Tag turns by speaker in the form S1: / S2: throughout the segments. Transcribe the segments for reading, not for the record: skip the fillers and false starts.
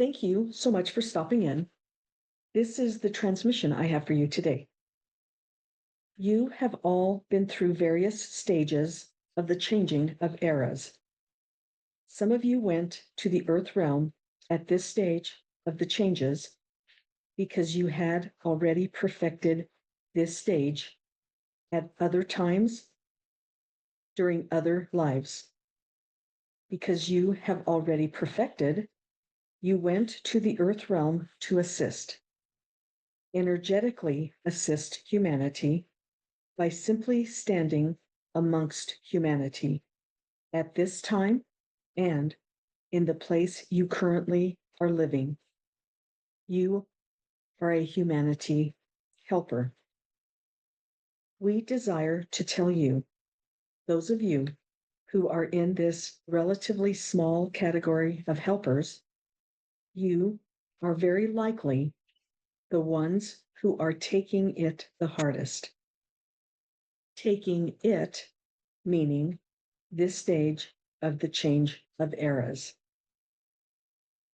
S1: Thank you so much for stopping in. This is the transmission I have for you today. You have all been through various stages of the changing of eras. Some of you went to the earth realm at this stage of the changes because you had already perfected this stage at other times during other lives. Because you have already perfected, you went to the earth realm to assist, energetically assist humanity by simply standing amongst humanity at this time and in the place you currently are living. You are a humanity helper. We desire to tell you, those of you who are in this relatively small category of helpers, you are very likely the ones who are taking it the hardest. Taking it, meaning this stage of the change of eras.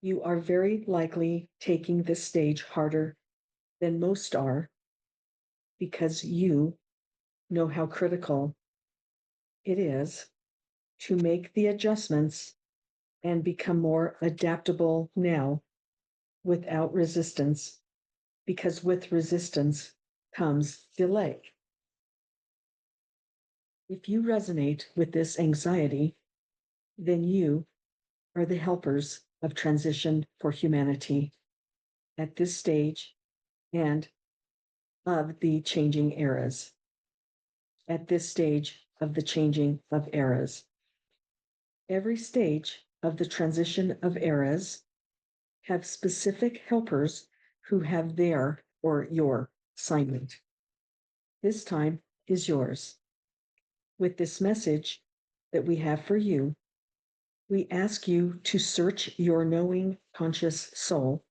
S1: You are very likely taking this stage harder than most are because you know how critical it is to make the adjustments and become more adaptable now without resistance, because with resistance comes delay. If you resonate with this anxiety, then you are the helpers of transition for humanity at this stage and of the changing eras. At this stage of the changing of eras. Every stage of the transition of eras have specific helpers who have their or your assignment. This time is yours. With this message that we have for you, we ask you to search your knowing conscious soul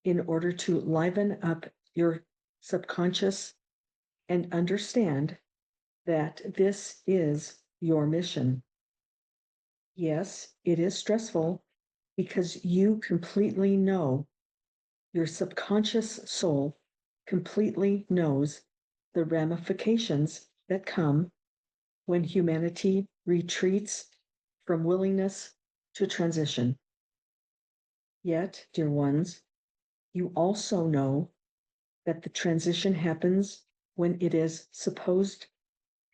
S1: in order to liven up your subconscious and understand that this is your mission. Yes, it is stressful because you completely know, your subconscious soul completely knows the ramifications that come when humanity retreats from willingness to transition. Yet, dear ones, you also know that the transition happens when it is supposed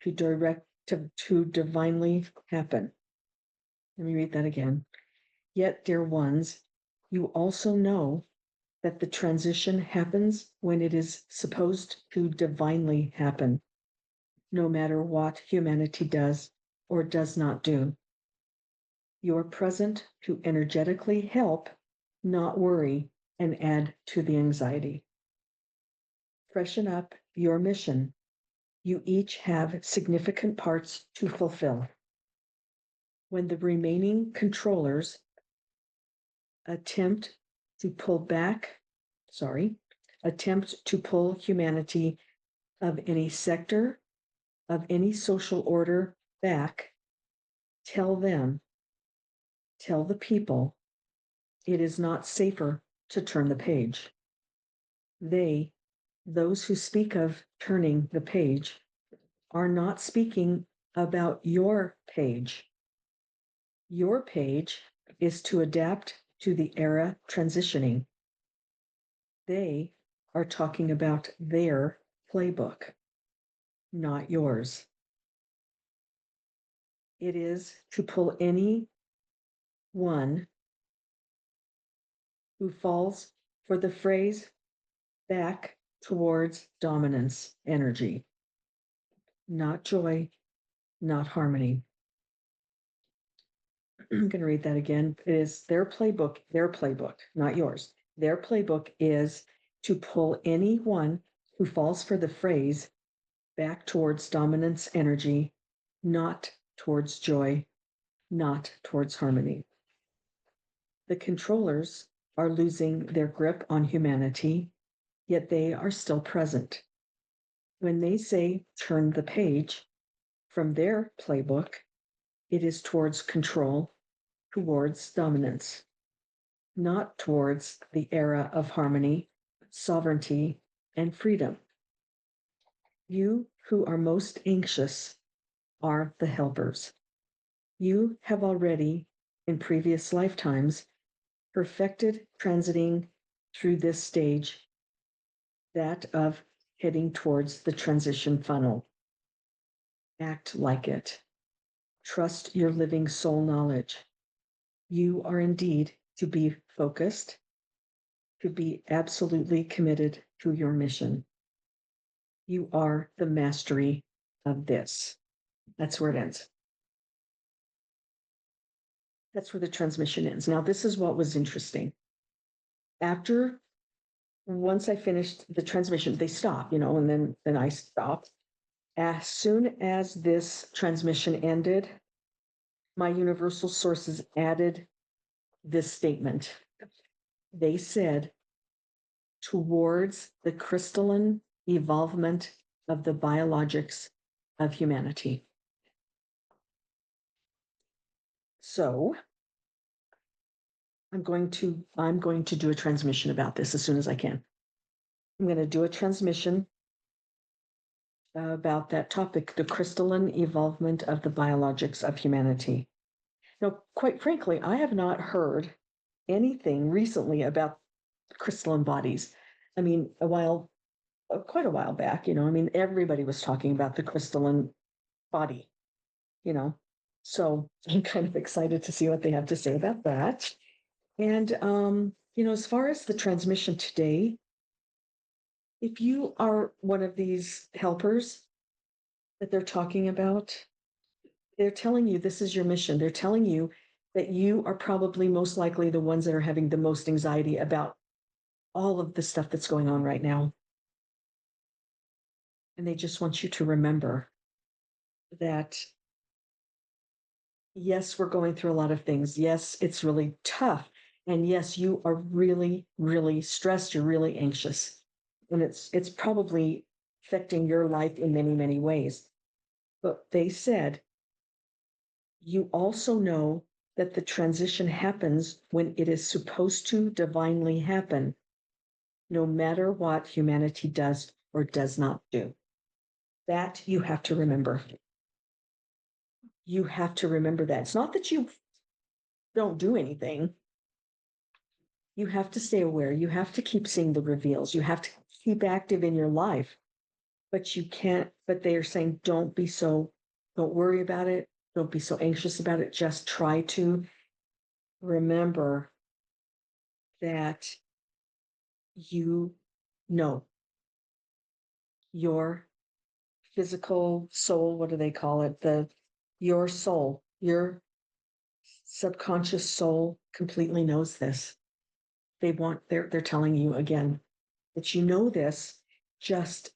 S1: to divinely happen. Let me read that again. Yet, dear ones, you also know that the transition happens when it is supposed to divinely happen, no matter what humanity does or does not do. You are present to energetically help, not worry, and add to the anxiety. Freshen up your mission. You each have significant parts to fulfill. When the remaining controllers attempt to pull humanity of any sector, of any social order back, tell the people, it is not safer to turn the page. Those who speak of turning the page, are not speaking about your page. Your page is to adapt to the era transitioning. They are talking about their playbook, not yours. It is to pull any one who falls for the phrase back towards dominance energy, not joy, not harmony. I'm going to read that again. It is their playbook, not yours. Their playbook is to pull anyone who falls for the phrase back towards dominance energy, not towards joy, not towards harmony. The controllers are losing their grip on humanity, yet they are still present. When they say turn the page from their playbook, it is towards control, towards dominance. not towards the era of harmony, sovereignty, and freedom. You who are most anxious are the helpers. You have already, in previous lifetimes, perfected transiting through this stage, that of heading towards the transition funnel. Act like it. Trust your living soul knowledge. You are indeed to be focused, to be absolutely committed to your mission. You are the mastery of this. That's where it ends. That's where the transmission ends. Now, this is what was interesting. Once I finished the transmission, they stop, and then I stopped. As soon as this transmission ended, my universal sources added this statement. They said, towards the crystalline evolvement of the biologics of humanity. So I'm going to do a transmission about this as soon as I can. I'm going to do a transmission about that topic, the crystalline evolvement of the biologics of humanity. Now, quite frankly, I have not heard anything recently about crystalline bodies. I mean, quite a while back, everybody was talking about the crystalline body, so I'm kind of excited to see what they have to say about that. And, as far as the transmission today, if you are one of these helpers that they're talking about, they're telling you this is your mission. They're telling you that you are probably most likely the ones that are having the most anxiety about all of the stuff that's going on right now. And they just want you to remember that, yes, we're going through a lot of things. Yes, it's really tough. And yes, you are really, really stressed. You're really anxious. And it's probably affecting your life in many, many ways. But they said, you also know that the transition happens when it is supposed to divinely happen, no matter what humanity does or does not do. That you have to remember. You have to remember that. It's not that you don't do anything. You have to stay aware. You have to keep seeing the reveals. You have to keep active in your life. But you can't, but they are saying, don't worry about it. Don't be so anxious about it. Just try to remember that you know your physical soul. What do they call it? Your soul, your subconscious soul completely knows this. They're telling you again that you know this, just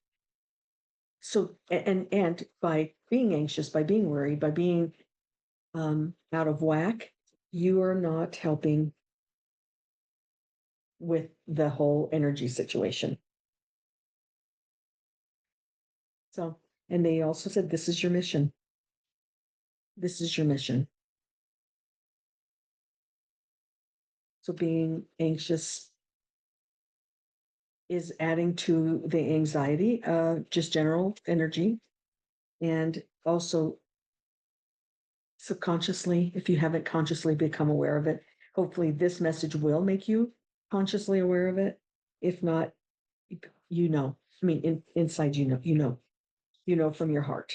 S1: so, and by being anxious, by being worried, by being out of whack, you are not helping with the whole energy situation. So, and they also said, this is your mission. This is your mission. So being anxious is adding to the anxiety, just general energy. And also subconsciously, if you haven't consciously become aware of it, hopefully this message will make you consciously aware of it. If not, inside, from your heart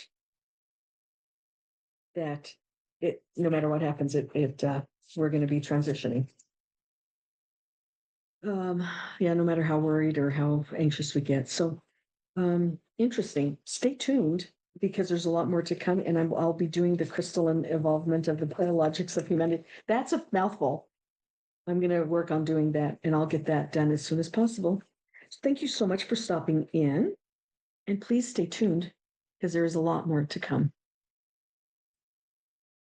S1: that no matter what happens, we're going to be transitioning. No matter how worried or how anxious we get. So, interesting. Stay tuned because there's a lot more to come, and I'll be doing the crystalline evolvement of the biologics of humanity. That's a mouthful. I'm going to work on doing that, and I'll get that done as soon as possible. So thank you so much for stopping in, and please stay tuned because there is a lot more to come.